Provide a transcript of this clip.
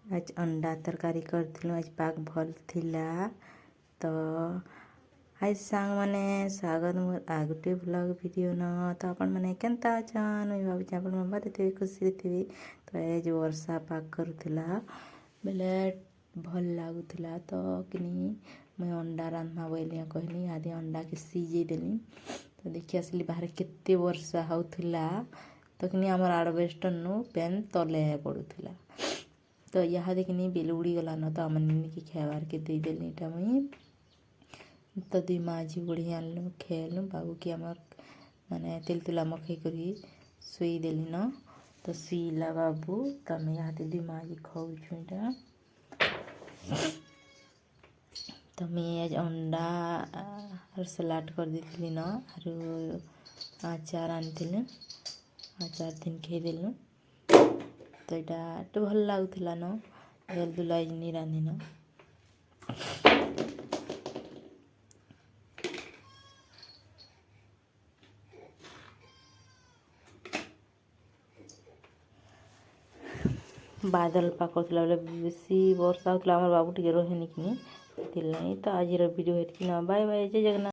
आज अंडा तरकारी करथिलु। आज पाग भल थिला। तो आज सांग माने स्वागत मोर आगुटे ब्लॉग वीडियो न। तो अपन माने केनता अछन मुई भाबुछि अपन मन बाते थे खुशी थी। तो आज वर्षा पाग करुथिला बेले भल लागुथिला। तो किनी मैं अंडा रांधमा बोलिया कहली आधे अंडा के सीझे देली। तो देखि आसली बाहर केते वर्षा होउथिला। तो किनी हमर आडबेस्टर नु पेन तले पडुथिला। तो यहाँ देखनी बेल उड़ी गला न। तो अमन की खेबार के दे देली इटा मुई। तो दुई माझी बुढ़ी आनलु खेलु बाबू की आमर माने तेल तुला मखई करी सुई देली न। तो सुईला बाबू तमे यहाँ दुई माझी खाऊछु इटा। तो मैं आज अंडा और सलाद कर देली न और आचार आनिथिलु आचार दिन खे देलु। तो यहाँ तो भल लागुथिला न जल दुलाई नहीं रांधि न। बादल पाकुला बेले बेसी वर्षा होता बाबू टे रहे निकनी तो आज वीडियो हेल्की ना। बाय बाय जय जगन्नाथ।